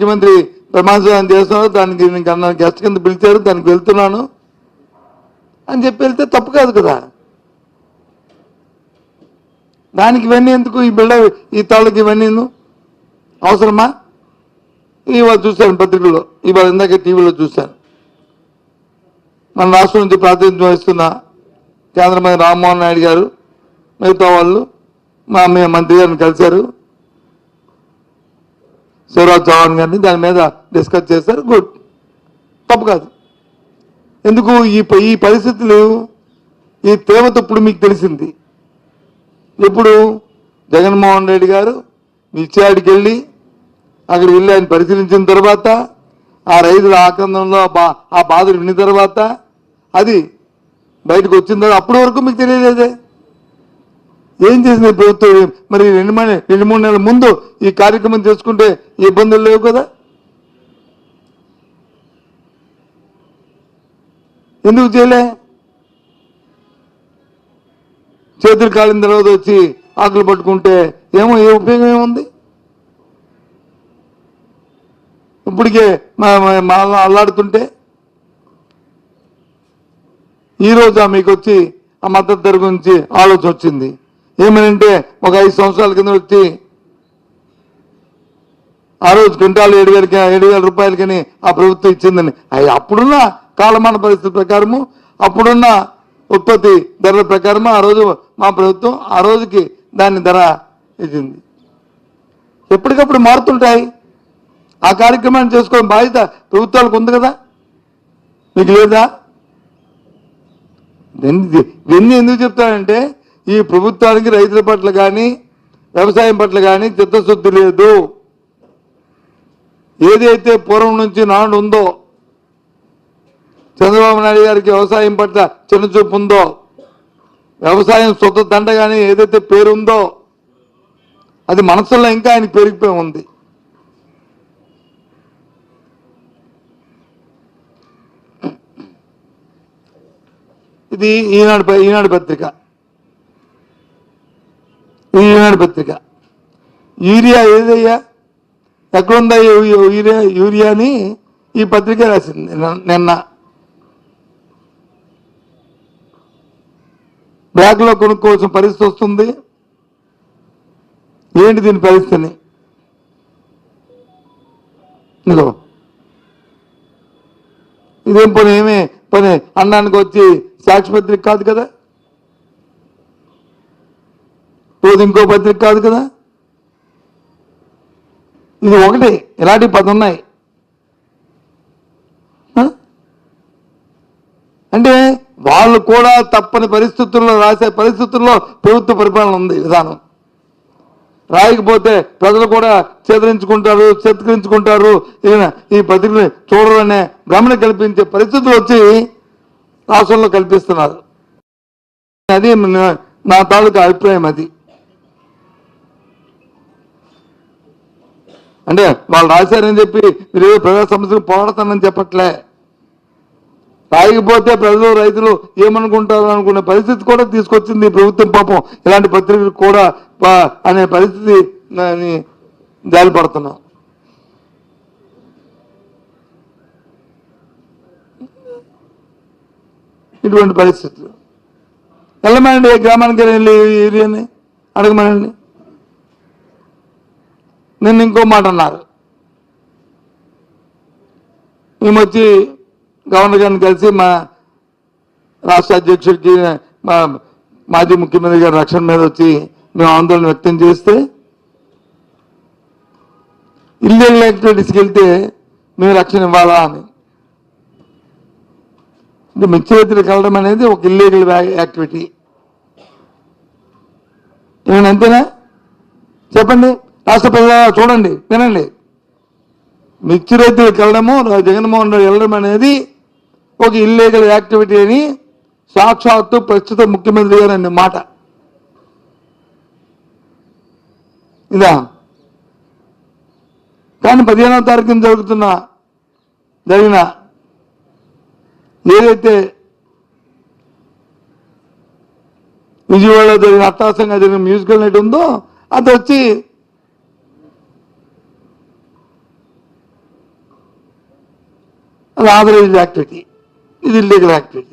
ముఖ్యమంత్రి ప్రమాణ స్వీకారం చేస్తున్నారు, దానికి గెస్ట్ కింద పిలిచారు, దానికి వెళ్తున్నాను అని చెప్పి వెళ్తే తప్పు కాదు కదా. దానికి ఇవన్నీ ఎందుకు, ఈ ఈ తాళ్ళకి ఇవన్నీ అవసరమా? ఇవాళ చూశాను పత్రికల్లో, ఇవాళ ఇందాక టీవీలో చూశాను. మన రాష్ట్రం నుంచి ప్రాతినిధ్యం వహిస్తున్న కేంద్ర మంత్రి రామ్మోహన్ నాయుడు గారు మిగతా వాళ్ళు మా మంత్రి గారిని కలిశారు, శివరాజ్ చౌహాన్ గారిని, దాని మీద డిస్కస్ చేశారు. గుడ్, తప్పు కాదు. ఎందుకు ఈ పరిస్థితులు, ఈ తీవ్రత ఇప్పుడు మీకు తెలిసింది. ఇప్పుడు జగన్మోహన్ రెడ్డి గారు విచ్చాడికి వెళ్ళి అక్కడికి వెళ్ళి ఆయన పరిశీలించిన తర్వాత, ఆ రైతుల ఆక్రందంలో ఆ బాధలు విన్న తర్వాత, అది బయటకు వచ్చిన తర్వాత అప్పటి వరకు మీకు తెలియలేదే. ఏం చేసింది ప్రభుత్వం? మరి 2-3 నెలల ముందు ఈ కార్యక్రమం చేసుకుంటే ఇబ్బందులు లేవు కదా. ఎందుకు చేయలే? చేతులు కాలిన తర్వాత వచ్చి ఆకులు పట్టుకుంటే ఏ ఉపయోగం ఏముంది? ఇప్పటికే అల్లాడుతుంటే ఈరోజు మీకు వచ్చి ఆ మద్దతు ధర గురించి ఆలోచన వచ్చింది. ఏమనంటే ఒక 5 సంవత్సరాల కింద వచ్చి ఆ రోజు క్వింటాలు 7,000 రూపాయలకని ఆ ప్రభుత్వం ఇచ్చిందని, అప్పుడున్న కాలమాన పరిస్థితి ప్రకారము, అప్పుడున్న ఉత్పత్తి ధరల ప్రకారము ఆ రోజు మా ప్రభుత్వం ఆ రోజుకి దాని ధర ఇచ్చింది. ఎప్పటికప్పుడు మారుతుంటాయి. ఆ కార్యక్రమాన్ని చేసుకోవడం బాధ్యత ప్రభుత్వాలకు ఉంది కదా, మీకు లేదా? ఇవన్నీ ఎందుకు చెప్తానంటే, ఈ ప్రభుత్వానికి రైతుల పట్ల కానీ వ్యవసాయం పట్ల కానీ చిత్తశుద్ధి లేదు. ఏదైతే పూర్వం నుంచి నాడు ఉందో, చంద్రబాబు నాయుడు గారికి వ్యవసాయం పట్ల చిన్నచూపు ఉందో, వ్యవసాయం సొంత దండగానే ఏదైతే పేరుందో అది మనసులో ఇంకా ఆయనకి పెరిగిపోయి ఉంది. ఇది ఈనాడు పత్రిక. యూరియా ఏదయ్యా, ఎక్కడుందా యూరియా అని ఈ పత్రిక రాసింది నిన్న. బ్యాగ్లో కొనుక్కోవాల్సిన పరిస్థితి వస్తుంది. ఏంటి దీని పరిస్థితిని? ఇదేం పని అన్నానికి వచ్చి సాక్షిపత్రిక కాదు కదా, రోజు ఇంకో పత్రిక కాదు కదా. ఇది ఒకటి, ఇలాంటి 10 ఉన్నాయి. అంటే వాళ్ళు కూడా తప్పని పరిస్థితుల్లో రాసే పరిస్థితుల్లో ప్రభుత్వ పరిపాలన ఉంది, విధానం. రాయకపోతే ప్రజలు కూడా చిత్కరించుకుంటారు, ఈ పత్రికని చూడరనే భ్రమణ కల్పించే పరిస్థితులు వచ్చి రాష్ట్రంలో కల్పిస్తున్నారు. అది నా తాలూకా అభిప్రాయం. అది అంటే వాళ్ళు రాశారని చెప్పి మీరు ఏదో ప్రజా సమస్యలు పోరాడతానని చెప్పట్లే. రాయకపోతే ప్రజలు రైతులు ఏమనుకుంటారు అనుకునే పరిస్థితి కూడా తీసుకొచ్చింది ప్రభుత్వం. పాపం ఇలాంటి పత్రికలు కూడా అనే పరిస్థితి జారిపడుతున్నాం. ఇటువంటి పరిస్థితులు వెళ్ళమనండి, ఏ గ్రామానికి వెళ్ళి ఏరియాని అడగమనండి. నిన్న ఇంకో మాట అన్నారు, మేము వచ్చి గవర్నర్ గారిని కలిసి మా రాష్ట్ర అధ్యక్షుడికి మా మాజీ ముఖ్యమంత్రి గారి రక్షణ మీద వచ్చి మేము ఆందోళన వ్యక్తం చేస్తే, ఇల్లీగల్ యాక్టివిటీస్కి వెళ్తే మేము రక్షణ ఇవ్వాలా అని. అంటే మిర్చిరైతులకు వెళ్ళడం అనేది ఒక ఇల్లీగల్ యాక్టివిటీ. ఏమైనా అంతేనా? చెప్పండి, రాష్ట్ర ప్రజలు చూడండి, వినండి. మిర్చి రైతులకు వెళ్ళడము, జగన్మోహన్ రెడ్డి వెళ్ళడం అనేది ఒక ఇల్లీగల్ యాక్టివిటీ అని సాక్షాత్తు ప్రస్తుత ముఖ్యమంత్రి గారు అనే మాట ఇదా. కానీ 15వ తారీఖున జరిగిన ఏదైతే విజయవాడలో జరిగిన అట్టాసంగా జరిగిన మ్యూజికల్ నైట్ ఉందో, అది వచ్చి 15వ తారీఖున జరిగిన మ్యూజికల్ నైట్ ఉందో, అది వచ్చి 15వ తారీఖున జరిగిన మ్యూజికల్ నైట్ ఉందో, అది వచ్చి 15వ తారీఖున జరిగిన మ్యూజికల్ నైట్ ఉందో, అది వచ్చి 15వ తారీఖున జరిగిన మ్యూజికల్ నైట్ ఉందో, అది వచ్చి అది ఆథరైజ్డ్ యాక్టివిటీ, ఇది ఇల్లీగల్ యాక్టివిటీ.